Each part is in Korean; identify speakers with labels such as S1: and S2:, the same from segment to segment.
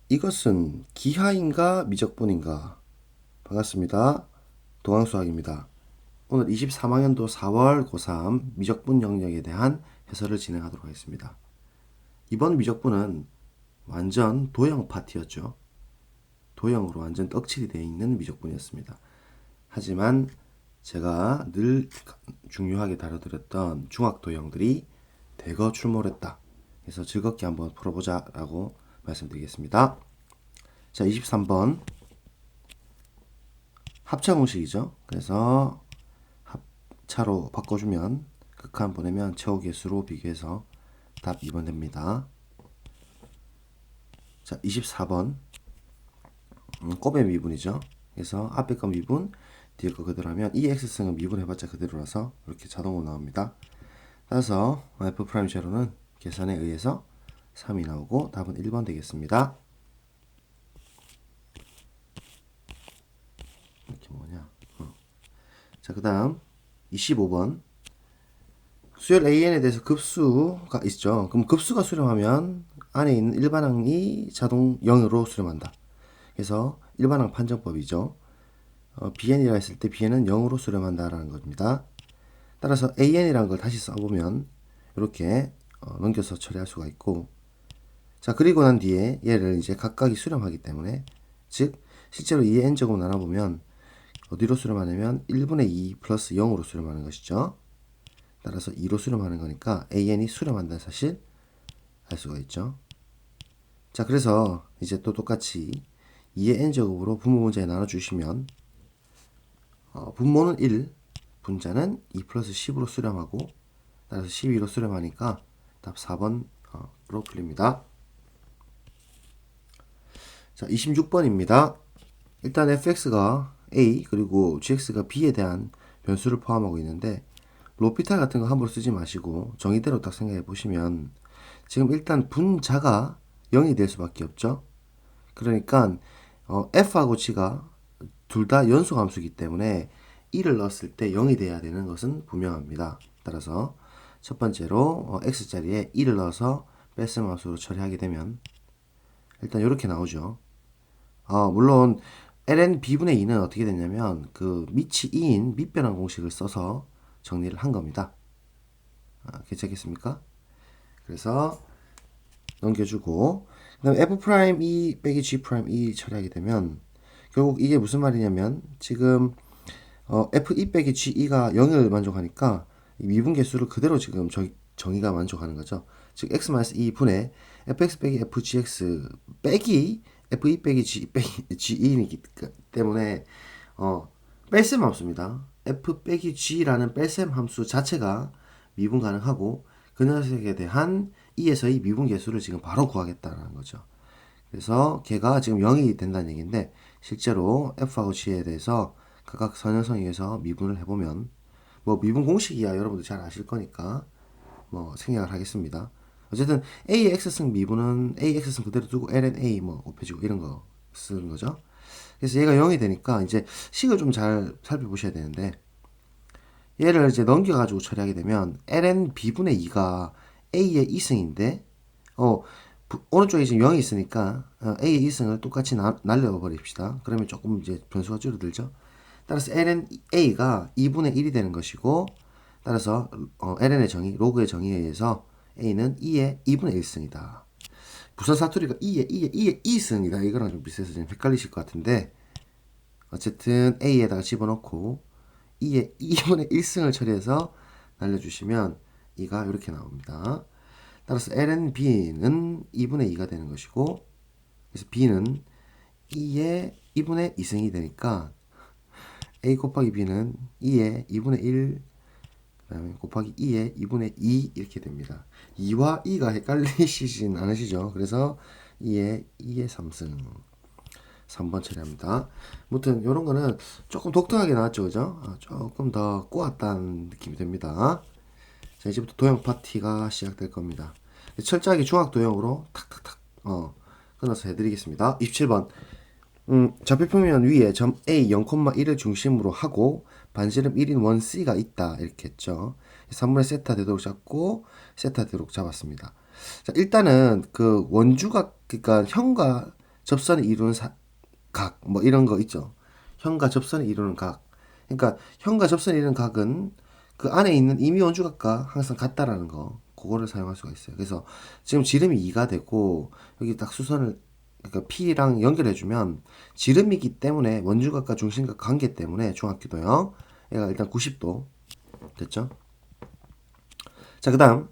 S1: 이것은 기하인가 미적분인가? 반갑습니다. 동항수학입니다. 오늘 23학년도 4월 고3 미적분 영역에 대한 해설을 진행하도록 하겠습니다. 이번 미적분은 완전 도형 파트였죠. 도형으로 완전 떡칠이 되어 있는 미적분이었습니다. 하지만 제가 늘 중요하게 다뤄드렸던 중학 도형들이 대거 출몰했다. 그래서 즐겁게 한번 풀어보자 라고 말씀드리겠습니다. 자, 23번 합차 공식이죠. 그래서 합차로 바꿔주면 극한 보내면 최후 개수로 비교해서 답 2번 됩니다. 자, 24번 곱의 미분이죠. 그래서 앞에 거 미분, 뒤에 거 그대로 하면 이 x승은 미분해봤자 그대로라서 이렇게 자동으로 나옵니다. 따라서 f'0는 계산에 의해서 3이 나오고 답은 1번 되겠습니다. 이렇게 뭐냐. 자, 그 다음 25번 수열 AN에 대해서 급수가 있죠. 그럼 급수가 수렴하면 안에 있는 일반항이 자동 0으로 수렴한다. 그래서 일반항 판정법이죠. BN이라 했을 때 BN은 0으로 수렴한다라는 겁니다. 따라서 AN이라는 걸 다시 써보면 이렇게 넘겨서 처리할 수가 있고, 자, 그리고 난 뒤에 얘를 이제 각각이 수렴하기 때문에, 즉 실제로 2의 n제곱 나눠보면 어디로 수렴하냐면 1분의 2 플러스 0으로 수렴하는 것이죠. 따라서 2로 수렴하는 거니까 AN이 수렴한다는 사실 알 수가 있죠. 자, 그래서 이제 또 똑같이 2의 n제곱으로 분모 문제에 나눠주시면 분모는 1, 분자는 2 플러스 10으로 수렴하고, 따라서 12로 수렴하니까 답 4번으로 풀립니다. 자, 26번입니다. 일단 fx가 a 그리고 gx가 b에 대한 변수를 포함하고 있는데, 로피탈 같은 거 함부로 쓰지 마시고 정의대로 딱 생각해 보시면 지금 일단 분자가 0이 될 수밖에 없죠. 그러니까 f하고 g가 둘 다 연속 함수이기 때문에 1을 넣었을 때 0이 돼야 되는 것은 분명합니다. 따라서 첫 번째로 x자리에 1을 넣어서 뺄셈 함수로 처리하게 되면 일단 이렇게 나오죠. 물론 ln b분의 2는 어떻게 됐냐면 그 밑이 2인 밑변환 공식을 써서 정리를 한 겁니다. 괜찮겠습니까? 그래서 넘겨주고, 그 다음 f'2 빼기 g'2 처리하게 되면 결국 이게 무슨 말이냐면 지금 f2 빼기 g2가 0을 만족하니까 이 미분계수를 그대로 지금 정의가 만족하는 거죠. 즉 x-2 분의 fx 빼기 fgx 빼기 f2 빼기 g 빼기 g2이기 때문에 뺄셈 함수입니다. f 빼기 g라는 뺄셈 함수 자체가 미분 가능하고 그 녀석에 대한 2에서의 미분 계수를 지금 바로 구하겠다는 거죠. 그래서 걔가 지금 0이 된다는 얘기인데 실제로 f하고 g에 대해서 각각 선형성에서 미분을 해보면 뭐 미분 공식이야 여러분들 잘 아실 거니까 뭐 생략을 하겠습니다. 어쨌든 a의 x승 미분은 a x승 그대로 두고 ln a 뭐 곱해주고 이런 거 쓰는 거죠. 그래서 얘가 0이 되니까 이제 식을 좀 잘 살펴보셔야 되는데, 얘를 이제 넘겨가지고 처리하게 되면 ln b분의 2가 a의 2승인데 오른쪽에 지금 0이 있으니까 a의 2승을 똑같이 날려버립시다. 그러면 조금 이제 변수가 줄어들죠. 따라서 ln a가 2분의 1이 되는 것이고, 따라서 ln의 정의, 로그의 정의에 의해서 a는 2의 2분의 1승이다. 부산 사투리가 2의 2승이다. 이거랑 좀 비슷해서 좀 헷갈리실 것 같은데, 어쨌든 a에다가 집어넣고 2의 2분의 1승을 처리해서 날려주시면 2가 이렇게 나옵니다. 따라서 ln b는 2분의 2가 되는 것이고, 그래서 b는 2의 2분의 2승이 되니까 a 곱하기 b는 2의 2분의 1 그다음에 곱하기 2의 2분의 2 이렇게 됩니다. 2와 2가 헷갈리시진 않으시죠? 그래서 2의 3승 3번 처리합니다. 아무튼 이런 거는 조금 독특하게 나왔죠, 그죠? 조금 더 꼬았다는 느낌이 듭니다. 자, 이제부터 도형 파티가 시작될 겁니다. 철저하게 중학 도형으로 탁탁탁 끊어서 해드리겠습니다. 27번 좌표평면 위에 점 A 0,1을 중심으로 하고 반지름 1인 원 C가 있다 이렇게 했죠. 3분의 세타 되도록 잡고 세타 되도록 잡았습니다. 자, 일단은 그 원주가 그러니까 현과 접선을 이루는 각, 뭐 이런 거 있죠. 현과 접선을 이루는 각. 그러니까 현과 접선을 이루는 각은 그 안에 있는 임의 원주각과 항상 같다라는 거. 그거를 사용할 수가 있어요. 그래서 지금 지름이 2가 되고 여기 딱 수선을 그러니까 P랑 연결해주면 지름이기 때문에 원주각과 중심각 관계 때문에 중학교도요. 얘가 일단 90도 됐죠. 자, 그 다음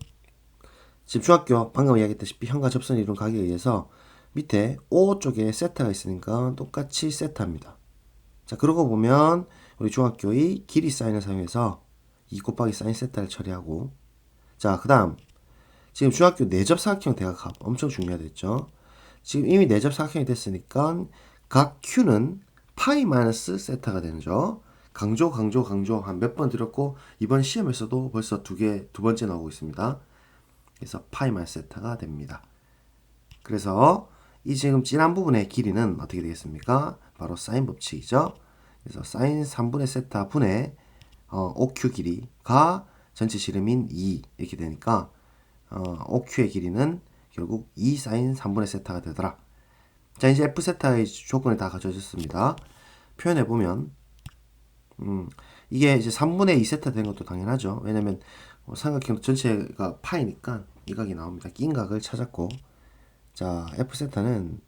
S1: 지금 중학교 방금 이야기했다시피 현과 접선을 이룬 각에 의해서 밑에 O 쪽에 세타가 있으니까 똑같이 세타입니다. 자, 그러고 보면 우리 중학교의 길이 사인을 사용해서 2 곱하기 사인 세타를 처리하고 자, 그 다음 지금 중학교 내접 사각형 대각합 엄청 중요하겠죠. 지금 이미 내접 사각형이 됐으니까 각 Q는 파이 마이너스 세타가 되죠. 강조 한 몇 번 드렸고 이번 시험에서도 벌써 두 번째 나오고 있습니다. 그래서 파이 마이너스 세타가 됩니다. 그래서 이 지금 진한 부분의 길이는 어떻게 되겠습니까? 바로 사인 법칙이죠. 그래서 사인 3분의 세타 분의 OQ 길이가 전체 지름인 2 이렇게 되니까 OQ의 길이는 결국 2 사인 3분의 세타가 되더라. 자, 이제 F 세타의 조건이 다 갖춰졌습니다. 표현해보면 이게 이제 3분의 2 세타 된 것도 당연하죠. 왜냐면 삼각형 전체가 파이니까 이 각이 나옵니다. 낀 각을 찾았고 자, F 세타는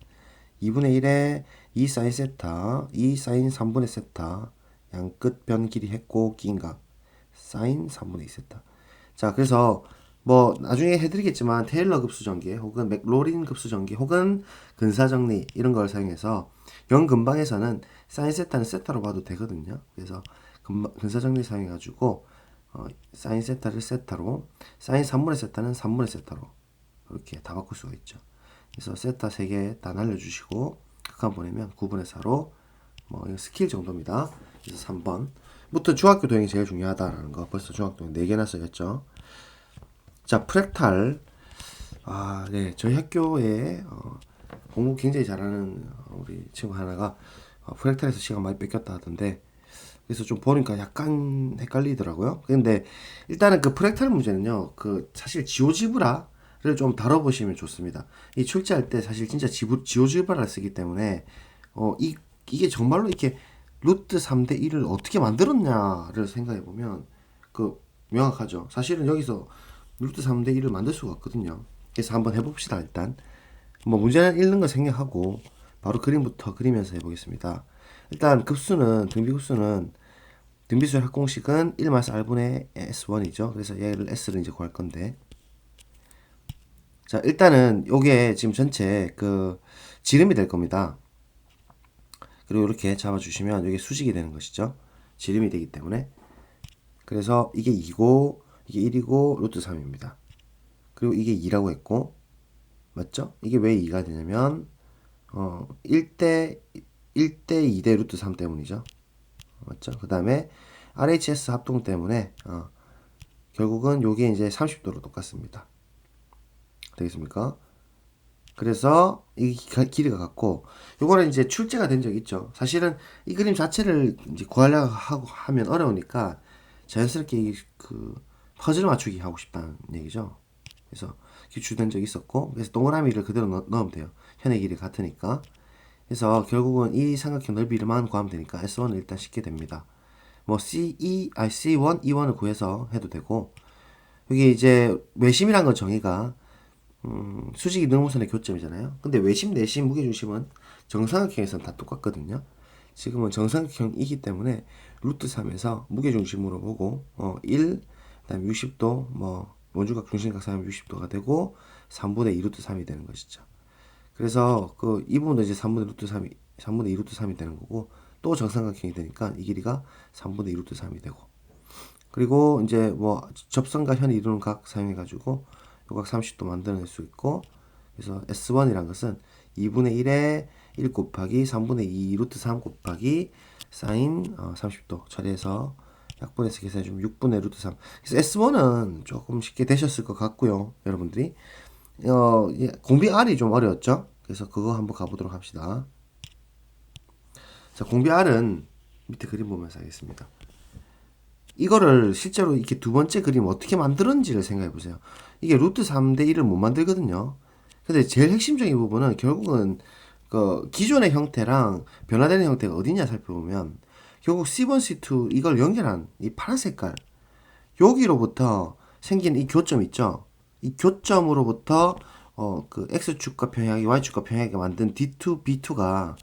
S1: 2분의 1에 2 사인 세타, 2 사인 3분의 세타 양끝 변 길이 했고 낀 각 사인 3분의 2 세타. 자, 그래서 뭐 나중에 해드리겠지만 테일러 급수 전개 혹은 맥로린 급수 전개 혹은 근사 정리 이런 걸 사용해서 영 근방에서는 사인 세타는 세타로 봐도 되거든요. 그래서 근사 정리 사용해가지고 사인 세타를 세타로 사인 3분의 세타는 3분의 세타로 이렇게 다 바꿀 수가 있죠. 그래서 세타 3개 다 날려주시고 극한 보내면 9분의 4로 뭐 이거 스킬 정도입니다. 그래서 3번부터 중학교 도형이 제일 중요하다라는 거 벌써 중학교 도형 4개나 써야겠죠. 자, 프랙탈. 아, 네. 저희 학교에 공부 굉장히 잘하는 우리 친구 하나가 프랙탈에서 시간 많이 뺏겼다 하던데 그래서 좀 보니까 약간 헷갈리더라고요. 근데 일단은 그 프랙탈 문제는요. 그 사실 지오지브라를 좀 다뤄보시면 좋습니다. 이 출제할 때 사실 진짜 지오지브라를 쓰기 때문에 이게 정말로 이렇게 루트 3대 1을 어떻게 만들었냐를 생각해 보면 그 명확하죠. 사실은 여기서 루트 3대 1을 만들 수가 없거든요. 그래서 한번 해봅시다. 일단 뭐 문제는 읽는 거 생략하고 바로 그림부터 그리면서 해보겠습니다. 일단 등비급수는 등비수열 합공식은 1-r분의 s1이죠. 그래서 얘를 s를 이제 구할 건데 자, 일단은 요게 지금 전체 그 지름이 될 겁니다. 그리고 이렇게 잡아주시면 이게 수직이 되는 것이죠. 지름이 되기 때문에 그래서 이게 2고 이게 1이고 루트 3입니다. 그리고 이게 2라고 했고 맞죠? 이게 왜 2가 되냐면 1대 2대 루트 3 때문이죠. 맞죠? 그 다음에 RHS 합동 때문에 결국은 요게 이제 30도로 똑같습니다. 되겠습니까? 그래서 이 길이가 같고 요거는 이제 출제가 된 적이 있죠. 사실은 이 그림 자체를 이제 구하려고 하면 어려우니까 자연스럽게 그 퍼즐 맞추기 하고 싶다는 얘기죠. 그래서 기출된 적이 있었고 그래서 동그라미를 그대로 넣으면 돼요. 현의 길이 같으니까. 그래서 결국은 이 삼각형 넓이를만 구하면 되니까 S1을 일단 싣게 됩니다. 뭐 C1, E1을 구해서 해도 되고 여기 이제 외심이란 건 정의가 수직 이등분선의 교점이잖아요. 근데 외심, 내심, 무게중심은 정삼각형에서는 다 똑같거든요. 지금은 정삼각형이기 때문에 루트 3에서 무게중심으로 보고 1, 그다음에 60도 뭐 원주각 중심각 사이면 60도가 되고 3분의 2 루트 3이 되는 것이죠. 그래서 그 이 부분도 이제 3분의 루트 3이 3분의 2 루트 3이 되는 거고 또 정삼각형이 되니까 이 길이가 3분의 2 루트 3이 되고 그리고 이제 뭐 접선과 현이 이루는 각 사용해 가지고 요각 30도 만들어낼 수 있고 그래서 S1이란 것은 2분의 1에 1 곱하기 3분의 2 루트 3 곱하기 사인 30도 처리해서 약분해서 계산해주면 6분의 루트 3. 그래서 S1은 조금 쉽게 되셨을 것 같고요. 여러분들이 공비 R이 좀 어려웠죠. 그래서 그거 한번 가보도록 합시다. 자, 공비 R은 밑에 그림 보면서 하겠습니다. 이거를 실제로 이렇게 두 번째 그림 어떻게 만들었는지를 생각해 보세요. 이게 루트 3대 1을 못 만들거든요. 근데 제일 핵심적인 부분은 결국은 그 기존의 형태랑 변화되는 형태가 어디냐 살펴보면 결국 C1, C2 이걸 연결한 이 파란 색깔 여기로부터 생긴 이 교점 있죠. 이 교점으로부터 그 X축과 평행하게 Y축과 평행하게 만든 D2, B2가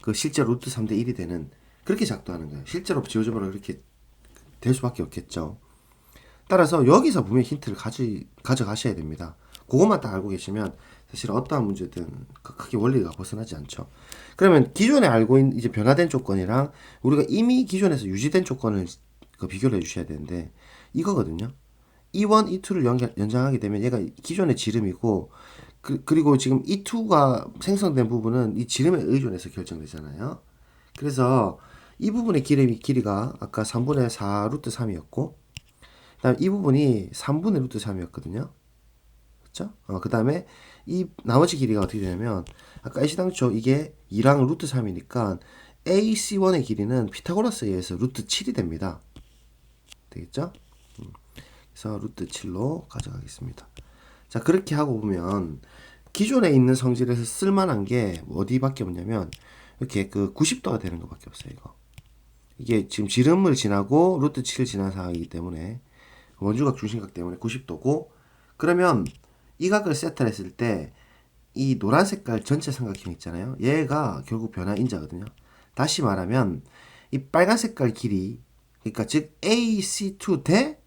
S1: 그 실제로 루트 3대 1이 되는 그렇게 작동하는 거예요. 실제로 지오제브라가 그렇게 될 수밖에 없겠죠. 따라서 여기서 분명히 힌트를 가져가셔야 됩니다. 그것만 딱 알고 계시면 사실 어떠한 문제든 크게 원리가 벗어나지 않죠. 그러면 기존에 알고 있는 이제 변화된 조건이랑 우리가 이미 기존에서 유지된 조건을 비교를 해주셔야 되는데 이거거든요. E1, E2를 연장하게 되면 얘가 기존의 지름이고 그리고 지금 E2가 생성된 부분은 이 지름에 의존해서 결정되잖아요. 그래서 이 부분의 길이가 아까 3분의 4 루트 3이었고 그 다음에 이 부분이 3분의 루트 3이었거든요. 그쵸? 그 다음에 이 나머지 길이가 어떻게 되냐면 아까 애시당초 이게 2랑 루트 3이니까 AC1의 길이는 피타고라스에 의해서 루트 7이 됩니다. 되겠죠? 그래서 루트 7로 가져가겠습니다. 자, 그렇게 하고 보면 기존에 있는 성질에서 쓸만한 게 어디밖에 없냐면 이렇게 그 90도가 되는 것밖에 없어요. 이게 지금 지름을 지나고 루트 7을 지난 상황이기 때문에 원주각 중심각 때문에 90도고 그러면 이 각을 세트를 했을 때 이 노란 색깔 전체 삼각형 있잖아요. 얘가 결국 변화 인자거든요. 다시 말하면 이 빨간 색깔 길이 그러니까 즉 AC2 대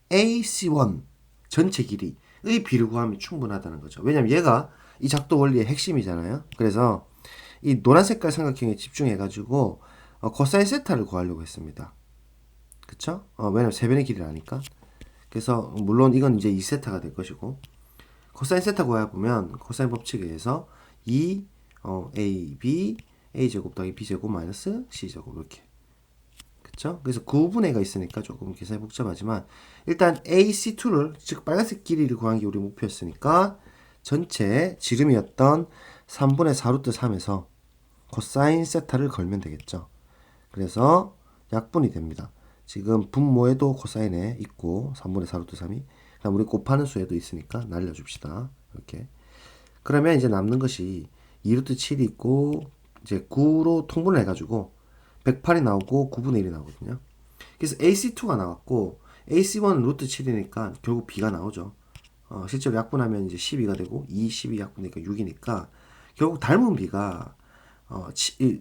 S1: AC1 전체 길이의 비를 구하면 충분하다는 거죠. 왜냐면 얘가 이 작도 원리의 핵심이잖아요. 그래서 이 노란 색깔 삼각형에 집중해 가지고 코사인 세타를 구하려고 했습니다. 그쵸? 왜냐면 세변의 길이를 아니까. 그래서 물론 이건 이제 2세타가 될 것이고 코사인 세타 구해보면 코사인 법칙에 의해서 2 AB A제곱 더하기 B제곱 마이너스 C제곱 이렇게 그쵸? 그래서 9분의 가 있으니까 조금 계산이 복잡하지만 일단 AC2를 즉 빨간색 길이를 구하는 게 우리 목표였으니까 전체 지름이었던 3분의 4 루트 3에서 코사인 세타를 걸면 되겠죠. 그래서 약분이 됩니다. 지금 분모에도 코사인에 있고 3분의 4 루트 3이 그다음 우리 곱하는 수에도 있으니까 날려줍시다. 이렇게 그러면 이제 남는 것이 2 루트 7이 있고 이제 9로 통분을 해가지고 108이 나오고 9분의 1이 나오거든요. 그래서 AC2가 나왔고 AC1은 루트 7이니까 결국 B가 나오죠. 실제로 약분하면 이제 12가 되고 2, 12 약분되니까 6이니까 결국 닮은 B가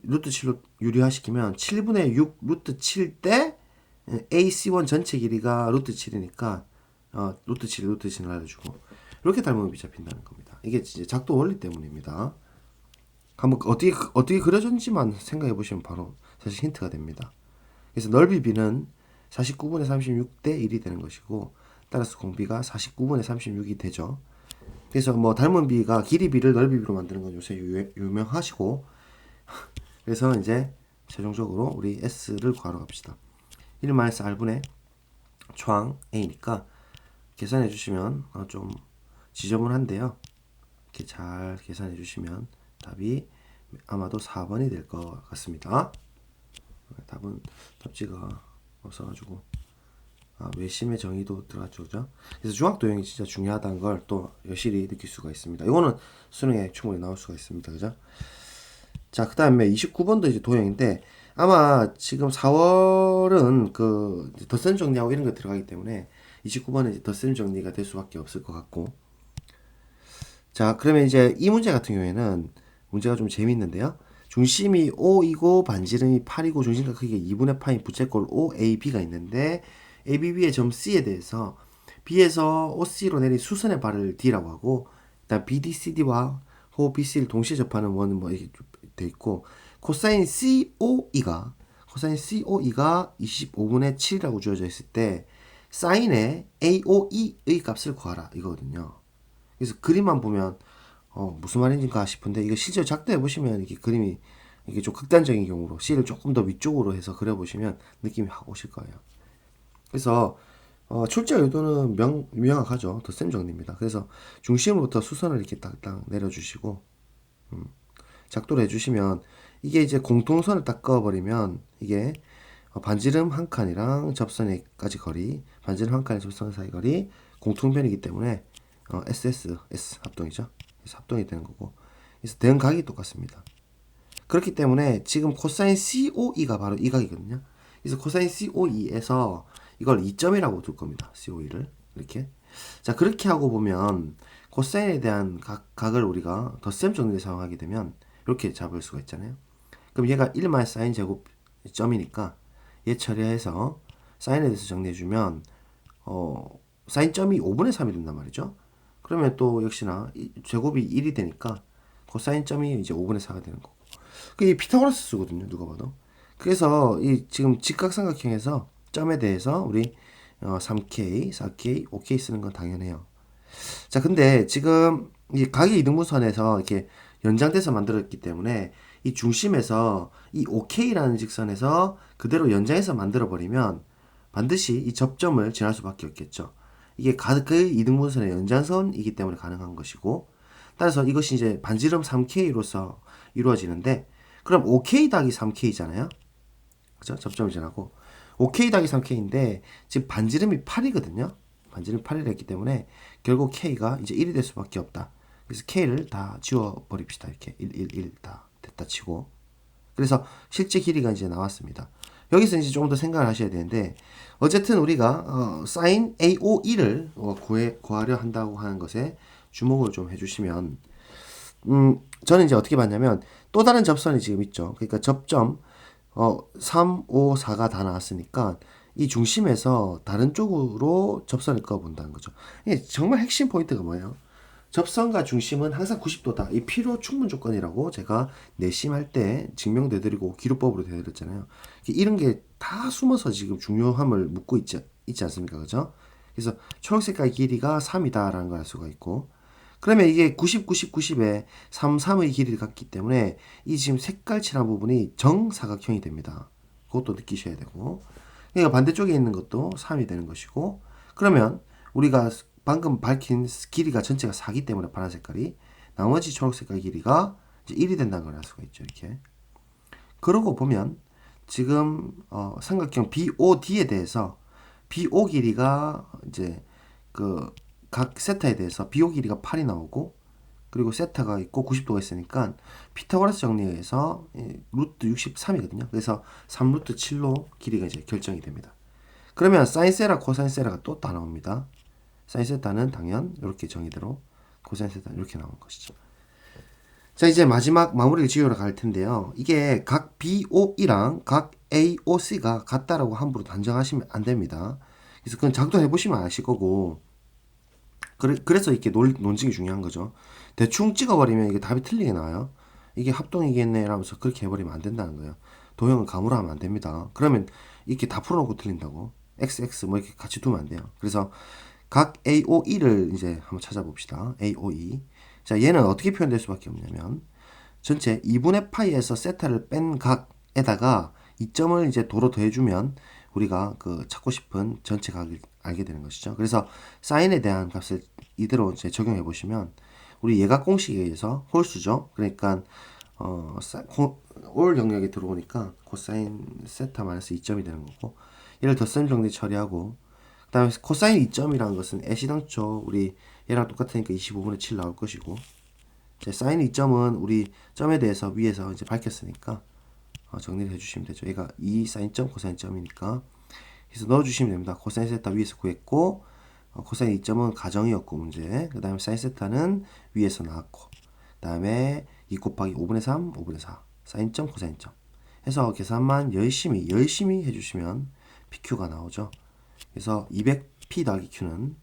S1: 루트 7로 유리화시키면 7분의 6 루트 7 대 AC1 전체 길이가 루트 7이니까 루트 7, 루트 7을 알려주고 이렇게 닮으면 B 잡힌다는 겁니다. 이게 이제 작도 원리 때문입니다. 한번 어떻게 그려졌는지만 생각해 보시면 바로 사실 힌트가 됩니다. 그래서 넓이 B는 49분의 36 대 1이 되는 것이고 따라서 공비가 49분의 36이 되죠. 그래서 뭐 닮은 B가 길이 B를 넓이 B로 만드는 건 요새 유명하시고 그래서 이제 최종적으로 우리 S를 구하러 갑시다. 1-R분의 초항 A니까 계산해 주시면 좀 지저분한데요. 이렇게 잘 계산해 주시면 답이 아마도 4번이 될 것 같습니다. 답지가 없어가지고 외심의 정의도 들어갔죠. 그죠? 그래서 중학도형이 진짜 중요하다는 걸 또 여실히 느낄 수가 있습니다. 이거는 수능에 충분히 나올 수가 있습니다. 그죠? 자, 그 다음에 29번도 이제 도형인데 아마 지금 4월은 그 덧셈 정리하고 이런 거 들어가기 때문에 29번은 이제 덧셈 정리가 될 수밖에 없을 것 같고 자, 그러면 이제 이 문제 같은 경우에는 문제가 좀 재밌는데요. 중심이 5이고 반지름이 8이고 중심각 크기가 2분의 파인 부채꼴 OAB가 있는데 ABB의 점 C에 대해서 B에서 OC로 내린 수선의 발을 D라고 하고 일단 BDCD와 호 BC를 동시에 접하는 원은 뭐 이렇게 돼 있고 코사인 COE가 25분의 7이라고 주어져 있을 때 사인의 AOE의 값을 구하라 이거거든요. 그래서 그림만 보면 무슨 말인가 싶은데 이거 실제로 작도해 보시면 이게 그림이 이게 좀 극단적인 경우로 C를 조금 더 위쪽으로 해서 그려 보시면 느낌이 확 오실 거예요. 그래서 출제 의도는 명확하죠. 덧셈 정리입니다. 그래서 중심으로부터 수선을 이렇게 딱딱 내려주시고 작도를 해주시면 이게 이제 공통선을 딱 그어버리면 이게 반지름 한 칸이랑 접선까지 거리, 반지름 한 칸에 접선 사이 거리 공통변이기 때문에 SS 합동이죠. 그래서 합동이 되는 거고, 그래서 대응각이 똑같습니다. 그렇기 때문에 지금 코사인 COE가 바로 이 각이거든요. 그래서 코사인 COE에서 이걸 2점이라고 둘 겁니다. COE를 이렇게. 자, 그렇게 하고 보면 코사인에 대한 각을 우리가 덧셈 정리를 사용하게 되면 이렇게 잡을 수가 있잖아요. 그럼 얘가 1 사인 제곱 점이니까 얘 처리해서 사인에 대해서 정리해주면 사인 점이 5분의 3이 된단 말이죠. 그러면 또 역시나 제곱이 1이 되니까 코사인 점이 이제 5분의 4가 되는 거고. 그게 피타고라스 수거든요, 누가 봐도. 그래서 이 지금 직각삼각형에서 점에 대해서 우리 3K, 4K, 5K 쓰는 건 당연해요. 자, 근데 지금 이 각의 이등분선에서 이렇게 연장돼서 만들었기 때문에 이 중심에서 이 OK라는 직선에서 그대로 연장해서 만들어 버리면 반드시 이 접점을 지날 수밖에 없겠죠. 이게 각의 이등분선의 연장선이기 때문에 가능한 것이고, 따라서 이것이 이제 반지름 3K로서 이루어지는데, 그럼 OK 더하기 3K잖아요. 그죠? 접점이 지나고. OK 더하기 3K인데, 지금 반지름이 8이거든요. 반지름이 8이라 했기 때문에, 결국 K가 이제 1이 될 수밖에 없다. 그래서 K를 다 지워버립시다. 이렇게 1, 1, 1 다 됐다 치고. 그래서 실제 길이가 이제 나왔습니다. 여기서 이제 조금 더 생각을 하셔야 되는데, 어쨌든 우리가 sin AOE를 구하려 한다고 하는 것에 주목을 좀 해주시면, 저는 이제 어떻게 봤냐면 또 다른 접선이 지금 있죠. 그러니까 접점 3, 5, 4가 다 나왔으니까 이 중심에서 다른 쪽으로 접선을 그어본다는 거죠. 이게 정말 핵심 포인트가 뭐예요? 접선과 중심은 항상 90도다. 이 필요 충분 조건이라고 제가 내심할 때 증명되드리고 기록법으로 되드렸잖아요. 이런 게 다 숨어서 지금 중요함을 묻고 있지 않습니까? 그죠? 그래서 초록색깔 길이가 3이다라는 걸 알 수가 있고, 그러면 이게 90, 90, 90에 3, 3의 길이를 갖기 때문에 이 지금 색깔 칠한 부분이 정사각형이 됩니다. 그것도 느끼셔야 되고, 그러니까 반대쪽에 있는 것도 3이 되는 것이고, 그러면 우리가 방금 밝힌 길이가 전체가 4기 때문에 파란 색깔이, 나머지 초록색깔 길이가 이제 1이 된다는 걸 알 수가 있죠. 이렇게. 그러고 보면 지금 삼각형 BOD에 대해서 BO 길이가 이제 그 각 세타에 대해서 BO 길이가 8이 나오고, 그리고 세타가 있고 90도가 있으니까 피타고라스 정리에 의해서 루트 63이거든요. 그래서 3루트 7로 길이가 이제 결정이 됩니다. 그러면 사인 세라, 코사인 세라가 또 다 나옵니다. 사인 세타는 당연 이렇게 정의대로, 코사인 세타는 이렇게 나온 것이죠. 자, 이제 마지막 마무리를 지으러 갈 텐데요. 이게 각 BOE랑 각 AOC가 같다라고 함부로 단정하시면 안 됩니다. 그래서 그건 작동해 보시면 아실 거고, 그래서 이렇게 논증이 중요한 거죠. 대충 찍어버리면 이게 답이 틀리게 나와요. 이게 합동이겠네 라면서 그렇게 해버리면 안 된다는 거예요. 도형을 감으로 하면 안 됩니다. 그러면 이렇게 다 풀어놓고 틀린다고. XX 뭐 이렇게 같이 두면 안 돼요. 그래서 각 AOE를 이제 한번 찾아봅시다. AOE. 자, 얘는 어떻게 표현될 수밖에 없냐면, 전체 2분의 파이에서 세타를 뺀 각에다가 이점을 이제 도로 더해주면 우리가 그 찾고 싶은 전체 각을 알게 되는 것이죠. 그래서 사인에 대한 값을 이대로 이제 적용해 보시면, 우리 예각 공식에 의해서 홀수죠. 그러니까 올 영역에 들어오니까 코사인 세타 마이너스 2점이 되는 거고, 얘를 덧셈 정리 처리하고, 그 다음에 코사인 2점이라는 것은 애시당초 우리 얘랑 똑같으니까 25분의 7 나올 것이고, 이제 사인 2점은 우리 점에 대해서 위에서 이제 밝혔으니까 정리를 해주시면 되죠. 얘가 2 사인점 코사인점이니까 그래서 넣어주시면 됩니다. 코사인 세타 위에서 구했고, 코사인 2점은 가정이었고 문제, 그 다음에 사인 세타는 위에서 나왔고, 그 다음에 2 곱하기 5분의 3, 5분의 4 사인점 코사인점 해서 계산만 열심히 해주시면 PQ가 나오죠. 그래서 200P 더하기 Q는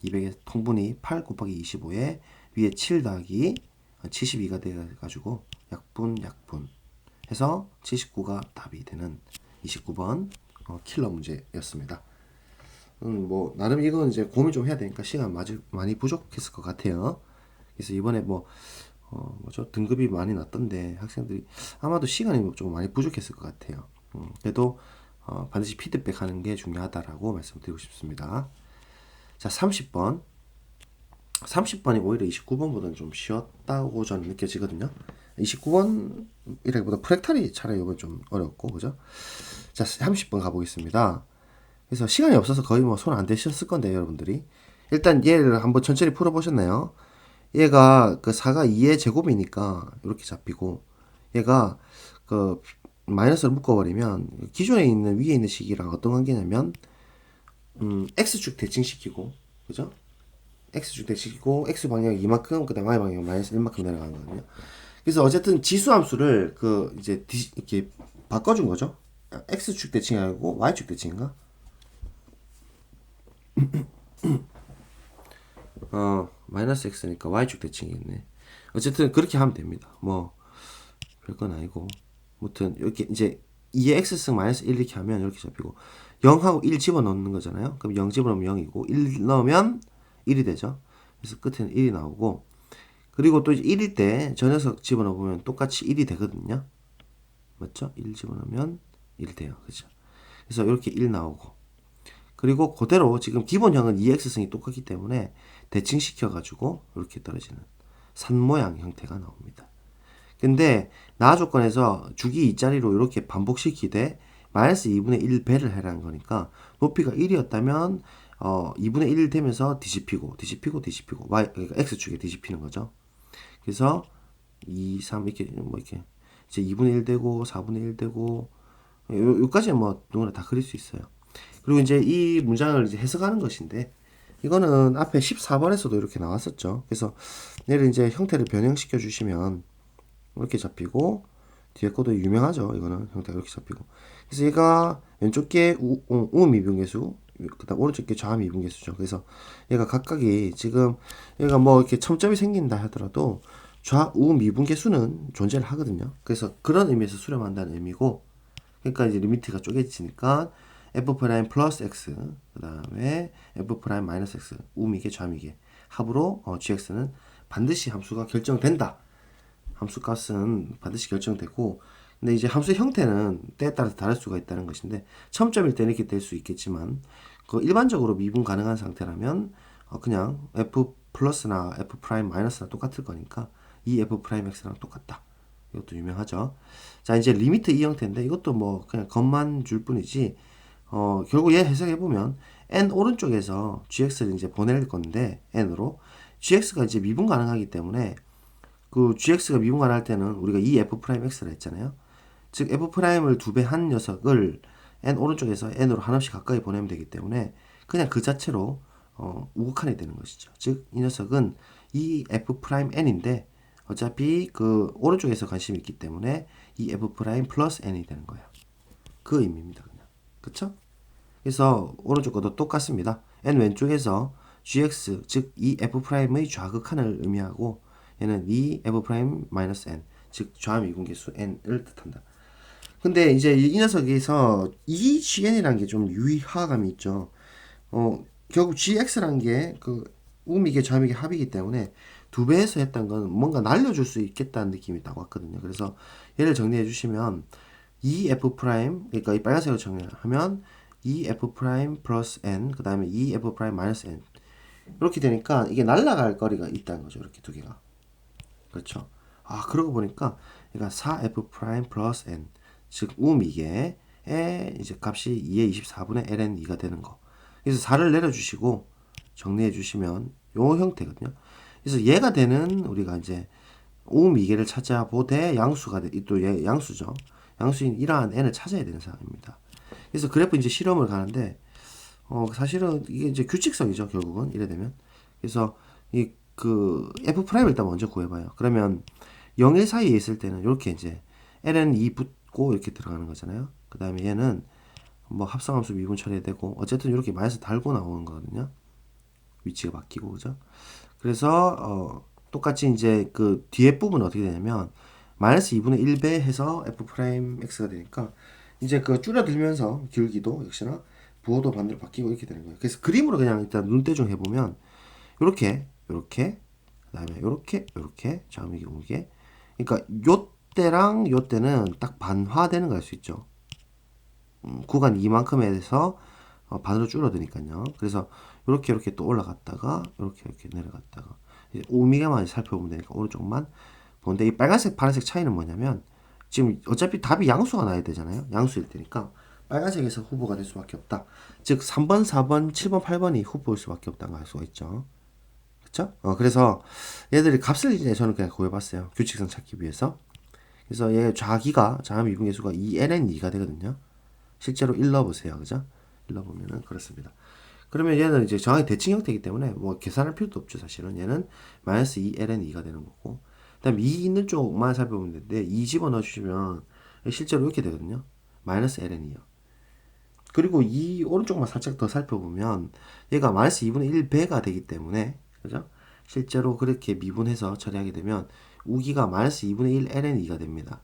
S1: 200의 통분이 8 곱하기 25에 위에 7 더하기 72가 돼가지고 약분 해서 79가 답이 되는 29번 킬러 문제였습니다. 뭐 나름 이건 이제 고민 좀 해야 되니까 시간 많이 부족했을 것 같아요. 그래서 이번에 뭐죠, 등급이 많이 났던데 학생들이 아마도 시간이 좀 많이 부족했을 것 같아요. 그래도 반드시 피드백하는 게 중요하다라고 말씀드리고 싶습니다. 자, 30번이 오히려 29번보다는 좀 쉬웠다고 저는 느껴지거든요. 29번이라기보다 프랙탈이 차라리 이건 좀 어렵고, 그죠? 자, 30번 가보겠습니다. 그래서 시간이 없어서 거의 뭐 손 안 대셨을 건데, 여러분들이. 일단 얘를 한번 천천히 풀어보셨나요? 얘가 그 4가 2의 제곱이니까 이렇게 잡히고, 얘가 그 마이너스를 묶어버리면 기존에 있는 위에 있는 식이랑 어떤 관계냐면 x축 대칭시키고 그죠? x축 대칭시키고 x 방향 이만큼 그다음 y 방향 마이너스 1만큼 내려가는 거거든요. 그래서 어쨌든 지수 함수를 그 이제 이렇게 바꿔준 거죠. x축 대칭이 아니고 y축 대칭인가? 마이너스 x니까 y축 대칭이겠네. 어쨌든 그렇게 하면 됩니다. 뭐 별건 아니고. 아무튼 이렇게 이제 2의 x승 마이너스 1 이렇게 하면 이렇게 잡히고 0하고 1 집어넣는 거잖아요. 그럼 0 집어넣으면 0이고 1 넣으면 1이 되죠. 그래서 끝에는 1이 나오고 그리고 또 이제 1일 때 저 녀석 집어넣으면 똑같이 1이 되거든요. 맞죠? 1 집어넣으면 1 돼요. 그죠? 그래서 이렇게 1 나오고 그리고 그대로 지금 기본형은 2x승이 똑같기 때문에 대칭시켜가지고 이렇게 떨어지는 산 모양 형태가 나옵니다. 근데 나 조건에서 주기 2자리로 이렇게 반복시키되 마이너스 2분의 1배를 해라는 거니까 높이가 1이었다면 2분의 1 되면서 뒤집히고 y 그러니까 x축에 뒤집히는 거죠. 그래서 2, 3 이렇게 뭐 이렇게 이제 2분의 1 되고 4분의 1 되고 여기까지는 뭐 누구나 다 그릴 수 있어요. 그리고 이제 이 문장을 이제 해석하는 것인데 이거는 앞에 14번에서도 이렇게 나왔었죠. 그래서 얘를 이제 형태를 변형시켜 주시면 이렇게 잡히고 뒤에 것도 유명하죠. 이거는 형태가 이렇게 잡히고 그래서 얘가 왼쪽 게 우미분계수 그다음 오른쪽 게 좌미분계수죠. 그래서 얘가 각각이 지금 얘가 뭐 이렇게 첨점이 생긴다 하더라도 좌우미분계수는 존재를 하거든요. 그래서 그런 의미에서 수렴한다는 의미고 그러니까 이제 리미트가 쪼개지니까 f 프라임 플러스 x 그 다음에 f 프라임 마이너스 x 우미계 좌미계 합으로 gx는 반드시 함수가 결정된다. 함수 값은 반드시 결정되고 근데 이제 함수의 형태는 때에 따라서 다를 수가 있다는 것인데 첨점일 때는 이렇게 될 수 있겠지만 그 일반적으로 미분 가능한 상태라면 그냥 f 플러스나 f 프라임 마이너스나 똑같을 거니까 이 f 프라임 x랑 똑같다. 이것도 유명하죠. 자 이제 리미트 이 형태인데 이것도 뭐 그냥 겉만 줄 뿐이지 결국 얘 해석해 보면 n 오른쪽에서 gx를 이제 보낼 건데 n으로 gx가 이제 미분 가능하기 때문에 그 gx가 미분 가능할 때는 우리가 이 f 프라임 x를 했잖아요. 즉 f 프라임을 2배 한 녀석을 n 오른쪽에서 n으로 한없이 가까이 보내면 되기 때문에 그냥 그 자체로 우극한이 되는 것이죠. 즉 이 녀석은 이 f 프라임 n인데 어차피 그 오른쪽에서 관심이 있기 때문에 이 f 프라임 플러스 n이 되는 거예요. 그 의미입니다. 그냥. 그쵸? 그래서 오른쪽 것도 똑같습니다. n 왼쪽에서 gx 즉 이 f 프라임의 좌극한을 의미하고 얘는 이 f 프라임 마이너스 n 즉 좌미분계수 n을 뜻한다. 근데 이제 이 녀석에서 이 gn이라는 게 좀 유의화감이 있죠. 결국 gx라는 게 그 우미계 좌미계 합이기 때문에 두 배에서 했던 건 뭔가 날려줄 수 있겠다는 느낌이 딱 왔거든요. 그래서 얘를 정리해 주시면 이 f 프라임 그러니까 이 빨간색으로 정리하면 이 f 프라임 플러스 n 그 다음에 이 f 프라임 마이너스 n 이렇게 되니까 이게 날라갈 거리가 있다는 거죠. 이렇게 두 개가. 그렇죠. 아, 그러고 보니까 얘가 4f 프라임 플러스 n 즉 우미계의 이제 값이 2의 24분의 ln 2가 되는 거. 그래서 4를 내려주시고 정리해 주시면 요 형태거든요. 그래서 얘가 되는 우리가 이제 우미계를 찾아보되 양수가 또 얘 양수죠. 양수인 이러한 n을 찾아야 되는 상황입니다. 그래서 그래프 이제 실험을 가는데 사실은 이게 이제 규칙성이죠. 결국은 이래 되면. 그래서 이 그 f 프라임 일단 먼저 구해봐요. 그러면 0, 1 사이에 있을 때는 이렇게 이제 ln 2 붙고 이렇게 들어가는 거잖아요. 그 다음에 얘는 뭐 합성함수 미분 처리해야 되고 어쨌든 이렇게 마이너스 달고 나오는 거거든요. 위치가 바뀌고 그죠? 그래서 똑같이 이제 그 뒤에 부분은 어떻게 되냐면 마이너스 2분의 1배 해서 f 프라임 x가 되니까 이제 그 줄여들면서 기울기도 역시나 부호도 반대로 바뀌고 이렇게 되는 거예요. 그래서 그림으로 그냥 일단 눈대중 해보면 요렇게 그다음에 요렇게 좌우미계 우미계 그러니까 요때랑 요때는 딱 반화되는 걸 알 수 있죠. 구간 이만큼에 대해서 반으로 줄어드니까요. 그래서 이렇게 또 올라갔다가 이렇게 내려갔다가 이제 우미계만 살펴보면 되니까 오른쪽만 보는데 이 빨간색 파란색 차이는 뭐냐면 지금 어차피 답이 양수가 나야 되잖아요. 양수일 테니까 빨간색에서 후보가 될 수밖에 없다. 즉 3번, 4번, 7번, 8번이 후보일 수밖에 없다는 걸 알 수가 있죠. 그쵸? 그래서 얘들이 값을 이제 저는 그냥 구해봤어요. 규칙성 찾기 위해서. 그래서 얘 좌기가 자미분계수가 2ln2가 되거든요. 실제로 1 넣어보세요. 그죠? 1 넣어보면은 그렇습니다. 그러면 얘는 이제 정확히 대칭 형태이기 때문에 뭐 계산할 필요도 없죠. 사실은 얘는 마이너스 2ln2가 되는 거고, 그 다음에 2 있는 쪽만 살펴보면 되는데 2 집어넣어 주시면 실제로 이렇게 되거든요. 마이너스 ln이요. 그리고 이 오른쪽만 살짝 더 살펴보면 얘가 마이너스 2분의 1배가 되기 때문에, 그죠? 실제로 그렇게 미분해서 처리하게 되면 우기가 마이너스 2분의 1 ln2가 됩니다.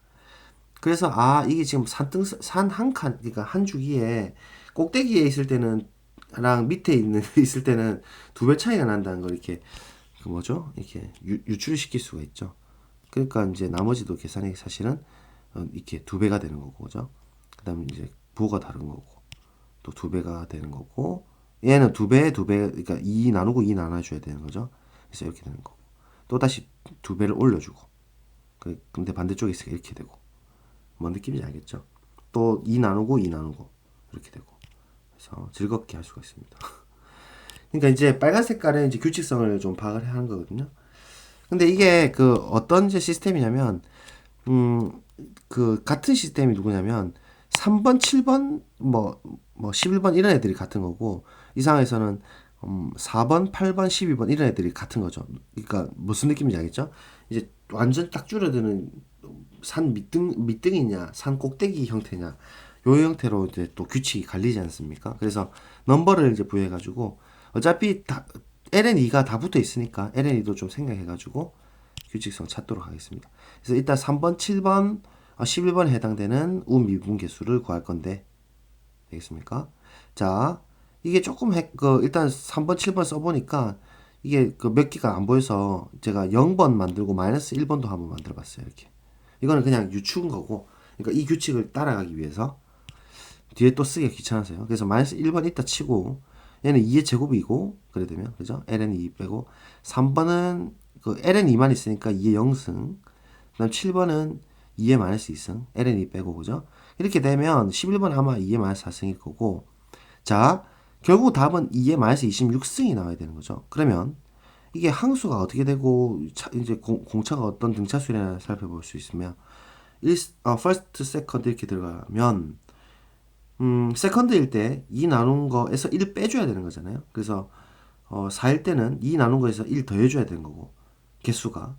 S1: 그래서 이게 지금 산 한 칸, 그러니까 한 주기에 꼭대기에 있을 때는 랑 밑에 있는 있을 때는 2배 차이가 난다는 걸 이렇게 그 뭐죠? 이렇게 유출시킬 수가 있죠. 그러니까 이제 나머지도 계산이 사실은 이렇게 2배가 되는 거고, 그죠? 그다음에 이제 부호가 다른 거고, 또 2배가 되는 거고, 얘는 2배, 그러니까 2 나누고 2 나눠줘야 되는 거죠. 그래서 이렇게 되는 거고, 또 다시 2배를 올려주고, 근데 반대쪽에 있으니까 이렇게 되고, 뭔 느낌인지 알겠죠? 또 2 나누고 2 나누고 이렇게 되고, 그래서 즐겁게 할 수가 있습니다. 그러니까 이제 빨간 색깔은 이제 규칙성을 좀 파악을 하는 거거든요. 근데 이게 그 어떤 이제 시스템이냐면, 그 같은 시스템이 누구냐면 3번, 7번, 뭐 11번 이런 애들이 같은 거고, 이 상황에서는 4번, 8번, 12번 이런 애들이 같은 거죠. 그러니까 무슨 느낌인지 알겠죠? 이제 완전 딱 줄어드는 산 밑등이냐, 산 꼭대기 형태냐, 요 형태로 이제 또 규칙이 갈리지 않습니까? 그래서 넘버를 이제 부여해가지고 어차피 다 LN2가 다 붙어 있으니까 LN2도 좀 생각해가지고 규칙성 찾도록 하겠습니다. 그래서 일단 3번, 7번, 11번에 해당되는 우미분계수를 구할 건데 되겠습니까? 자, 이게 조금 일단 3번, 7번 써보니까 이게 그 몇 개가 안 보여서 제가 0번 만들고 마이너스 1번도 한번 만들어 봤어요. 이렇게. 이거는 그냥 유추인 거고, 그러니까 이 규칙을 따라가기 위해서 뒤에 또 쓰기가 귀찮아서요. 그래서 마이너스 1번 있다 치고, 얘는 2의 제곱이고, 그래 되면, 그죠? ln 2 빼고, 3번은 그 ln 2만 있으니까 2의 0승, 그 다음 7번은 2의 마이너스 2승, ln 2 빼고, 그죠? 이렇게 되면 11번 아마 2의 마이너스 4승일 거고, 자, 결국 답은 2의 마이너스 26승이 나와야 되는 거죠. 그러면 이게 항수가 어떻게 되고, 이제 공차가 어떤 등차수냐 살펴볼 수 있으면, first, second 이렇게 들어가면, 세컨드일 때 2 나눈 거에서 1 빼줘야 되는 거잖아요. 그래서 4일 때는 2 나눈 거에서 1 더해줘야 되는 거고, 개수가.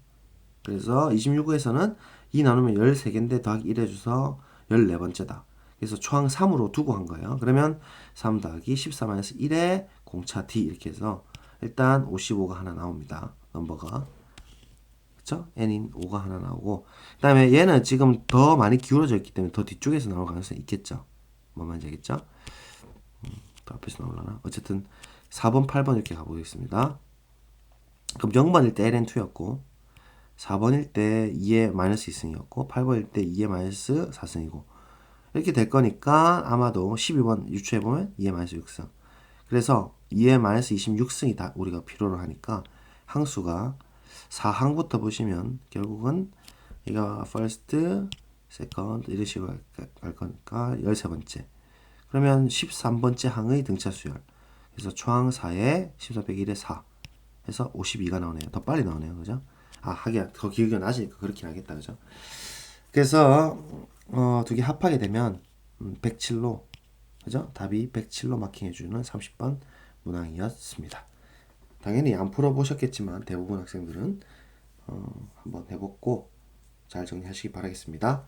S1: 그래서 26에서는 2 나누면 13개인데 더하기 1 해줘서 14번째다. 그래서 초항 3으로 두고 한 거예요. 그러면 3 더하기 14-1에 공차 D 이렇게 해서 일단 55가 하나 나옵니다. 넘버가. 그쵸? n인 5가 하나 나오고, 그 다음에 얘는 지금 더 많이 기울어져 있기 때문에 더 뒤쪽에서 나올 가능성이 있겠죠. 뭔 말인지 알겠죠? 또 앞에서 나오려나? 어쨌든 4번, 8번 이렇게 가보겠습니다. 그럼 0번일 때 ln2였고, 4번일 때 2의 마이너스 2승이었고, 8번일 때 2의 마이너스 4승이고, 이렇게 될 거니까 아마도 12번 유추해보면 2의 마이너스 6승. 그래서 2의 마이너스 26승이 다 우리가 필요로 하니까 항수가 4항부터 보시면 결국은 이거 first, second 이런 식으로 갈 거니까 13번째. 그러면 13번째 항의 등차 수열. 그래서 초항 4에 14 빼기 1에 4 해서 52가 나오네요. 더 빨리 나오네요. 그죠? 하긴 더 기억이 나시니까 그렇긴 하겠다. 그죠? 그래서 두 개 합하게 되면 107로, 그죠? 답이 107로 마킹해주는 30번 문항이었습니다. 당연히 안 풀어보셨겠지만 대부분 학생들은 한번 해보고 잘 정리하시기 바라겠습니다.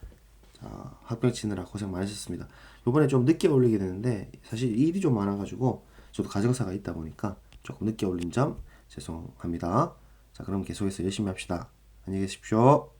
S1: 자, 학병 치느라 고생 많으셨습니다. 요번에 좀 늦게 올리게 되는데 사실 일이 좀 많아가지고 저도 가정사가 있다 보니까 조금 늦게 올린 점 죄송합니다. 자, 그럼 계속해서 열심히 합시다. 안녕히 계십시오.